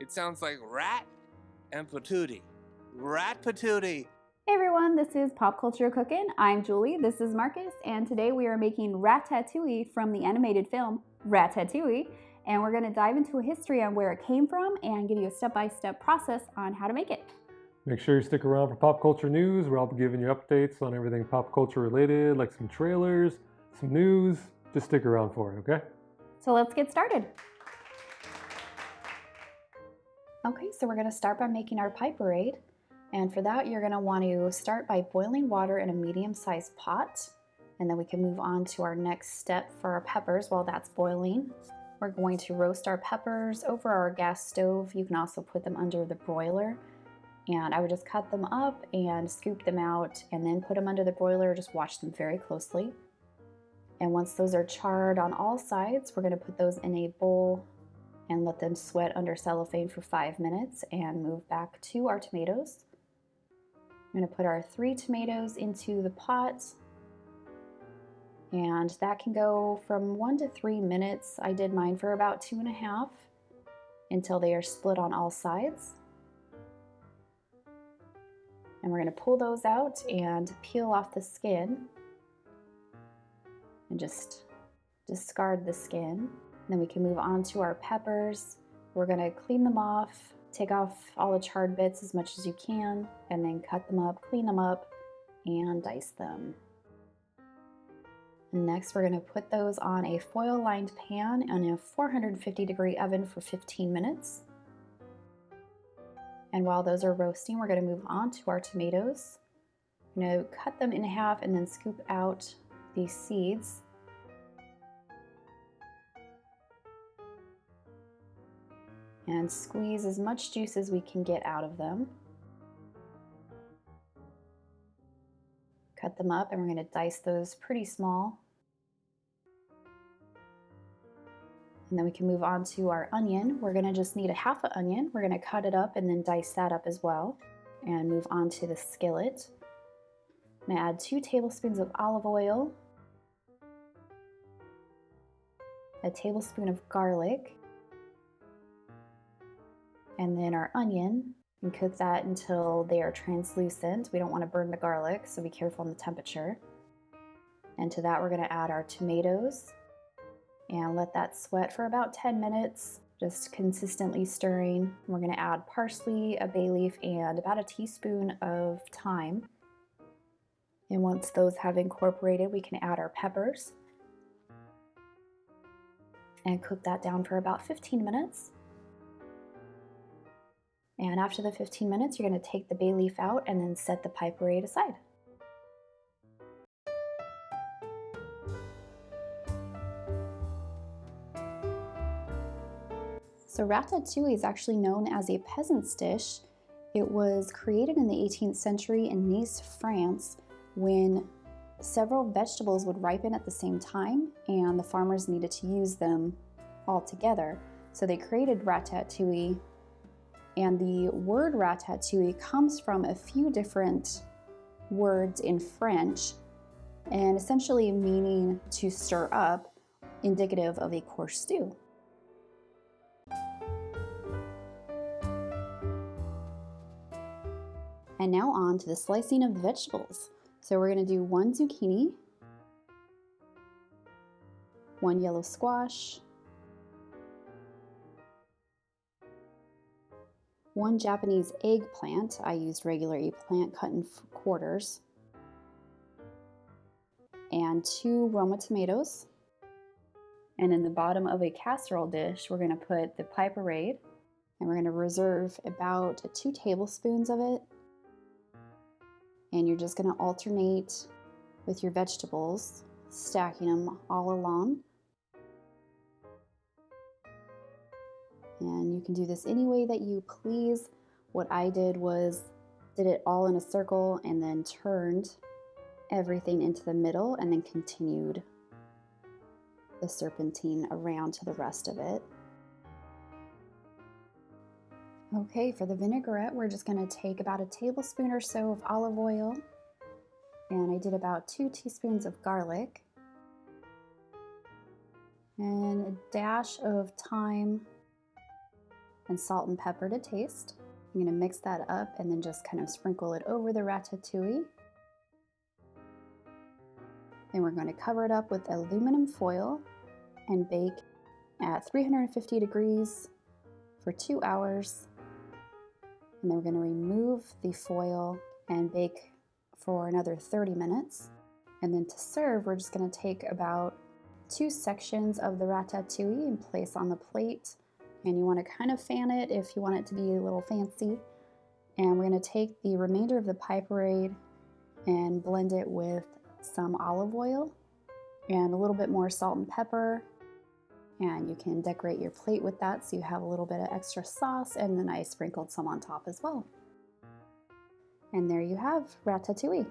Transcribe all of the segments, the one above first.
It sounds like rat and patootie. Rat patootie. Hey everyone, this is Pop Culture Cookin'. I'm Julie, this is Marcus, and today we are making Ratatouille from the animated film Ratatouille, and we're going to dive into a history on where it came from and give you a step-by-step process on how to make it. Make sure you stick around for pop culture news, where I'll be giving you updates on everything pop culture related, like some trailers, some news. Just stick around for it, okay? So let's get started. Okay, so we're going to start by making our pie parade. And for that, you're going to want to start by boiling water in a medium-sized pot. And then we can move on to our next step for our peppers while that's boiling. We're going to roast our peppers over our gas stove. You can also put them under the broiler. And I would just cut them up and scoop them out and then put them under the broiler. Just watch them very closely. And once those are charred on all sides, we're going to put those in a bowl and let them sweat under cellophane for 5 minutes and move back to our tomatoes. I'm going to put our 3 tomatoes into the pot, and that can go from 1 to 3 minutes. I did mine for about 2.5 until they are split on all sides. And we're going to pull those out and peel off the skin and just discard the skin. Then we can move on to our peppers. We're going to clean them off, take off all the charred bits as much as you can, and then cut them up, clean them up, and dice them. And next, we're going to put those on a foil-lined pan in a 450-degree oven for 15 minutes. And while those are roasting, we're going to move on to our tomatoes. I'm going to cut them in half and then scoop out these seeds. And squeeze as much juice as we can get out of them. Cut them up, and we're going to dice those pretty small. And then we can move on to our onion. We're going to just need a half an onion. We're going to cut it up and then dice that up as well. And move on to the skillet. I'm going to add 2 tablespoons of olive oil, a tablespoon of garlic, and then our onion, and cook that until they are translucent. We don't want to burn the garlic, so be careful on the temperature. And to that, we're going to add our tomatoes and let that sweat for about 10 minutes, just consistently stirring. We're going to add parsley, a bay leaf, and about a teaspoon of thyme. And once those have incorporated, we can add our peppers and cook that down for about 15 minutes. And after the 15 minutes, you're going to take the bay leaf out and then set the pie parade aside. So ratatouille is actually known as a peasant's dish. It was created in the 18th century in Nice, France, when several vegetables would ripen at the same time and the farmers needed to use them all together. So they created ratatouille. And the word ratatouille comes from a few different words in French, and essentially meaning to stir up, indicative of a course stew. And now on to the slicing of the vegetables. So we're going to do 1 zucchini, 1 yellow squash, 1 Japanese eggplant. I used regular eggplant cut in quarters. And 2 Roma tomatoes. And in the bottom of a casserole dish, we're going to put the pie parade. And we're going to reserve about 2 tablespoons of it. And you're just going to alternate with your vegetables, stacking them all along. And you can do this any way that you please. What I did was did it all in a circle and then turned everything into the middle and then continued the serpentine around to the rest of it. Okay, for the vinaigrette, we're just going to take about a tablespoon or so of olive oil, and I did about 2 teaspoons of garlic, and a dash of thyme, and salt and pepper to taste. I'm going to mix that up and then just kind of sprinkle it over the ratatouille. Then we're going to cover it up with aluminum foil and bake at 350 degrees for 2 hours. And then we're going to remove the foil and bake for another 30 minutes. And then to serve, we're just going to take about 2 sections of the ratatouille and place on the plate. And you want to kind of fan it if you want it to be a little fancy. And we're going to take the remainder of the pie parade and blend it with some olive oil and a little bit more salt and pepper. And you can decorate your plate with that so you have a little bit of extra sauce, and then I sprinkled some on top as well. And there you have ratatouille.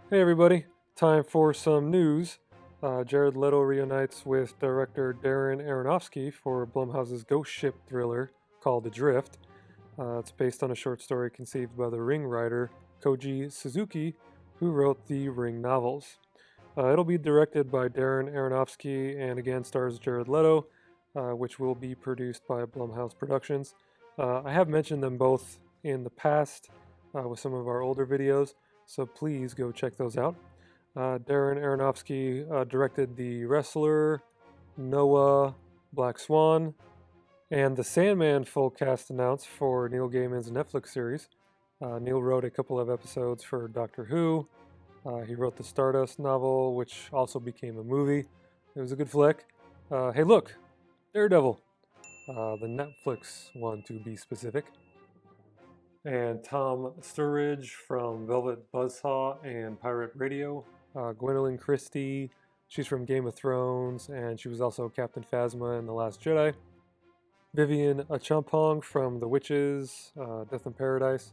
Hey everybody, time for some news. Jared Leto reunites with director Darren Aronofsky for Blumhouse's ghost ship thriller called Adrift. It's based on a short story conceived by the Ring writer Koji Suzuki, who wrote the Ring novels. It'll be directed by Darren Aronofsky and again stars Jared Leto, which will be produced by Blumhouse Productions. I have mentioned them both in the past with some of our older videos, so please go check those out. Darren Aronofsky directed The Wrestler, Noah, Black Swan, and the Sandman full cast announced for Neil Gaiman's Netflix series. Neil wrote a couple of episodes for Doctor Who. He wrote the Stardust novel, which also became a movie. It was a good flick. Hey look, Daredevil. The Netflix one to be specific. And Tom Sturridge from Velvet Buzzsaw and Pirate Radio. Gwendolyn Christie, she's from Game of Thrones, and she was also Captain Phasma in The Last Jedi. Vivian Achampong from The Witches, Death in Paradise.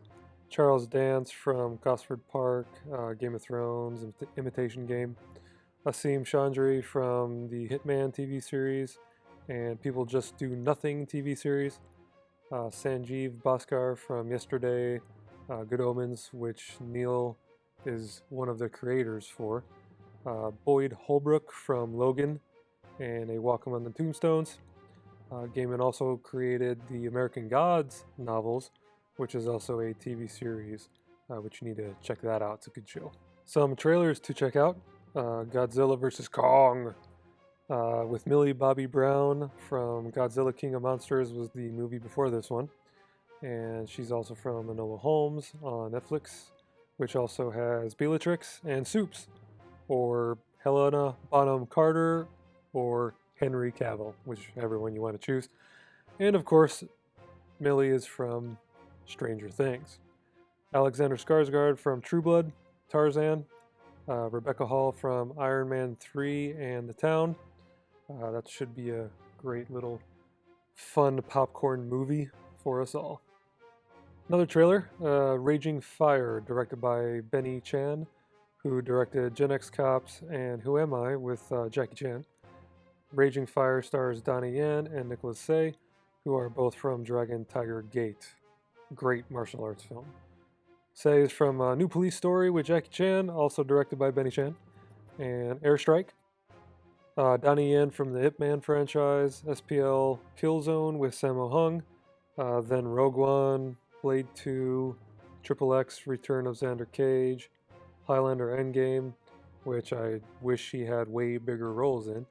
Charles Dance from Gosford Park, Game of Thrones, Imitation Game. Asim Chandri from the Hitman TV series and People Just Do Nothing TV series. Sanjeev Bhaskar from Yesterday, Good Omens, which Neil is one of the creators for. Boyd Holbrook from Logan and A Walk Among the Tombstones. Gaiman also created the American Gods novels, which is also a TV series, which you need to check that out. It's a good show. Some trailers to check out. Godzilla vs. Kong. With Millie Bobby Brown from Godzilla King of Monsters was the movie before this one. And she's also from Enola Holmes on Netflix, which also has Bellatrix and Soups, or Helena Bonham Carter, or Henry Cavill, whichever one you want to choose. And of course, Millie is from Stranger Things. Alexander Skarsgård from True Blood, Tarzan. Rebecca Hall from Iron Man 3 and The Town. That should be a great little fun popcorn movie for us all. Another trailer, Raging Fire, directed by Benny Chan, who directed Gen X Cops and Who Am I with Jackie Chan. Raging Fire stars Donnie Yen and Nicholas Tse, who are both from Dragon Tiger Gate. Great martial arts film. Tse is from New Police Story with Jackie Chan, also directed by Benny Chan. And Airstrike. Donnie Yen from the Ip Man franchise, SPL Killzone with Sammo Hung, then Rogue One, Blade 2, Triple X Return of Xander Cage, Highlander Endgame, which I wish he had way bigger roles in,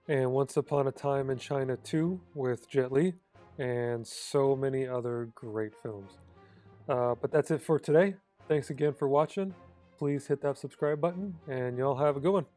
and Once Upon a Time in China 2 with Jet Li, and so many other great films. But that's it for today. Thanks again for watching. Please hit that subscribe button, and y'all have a good one.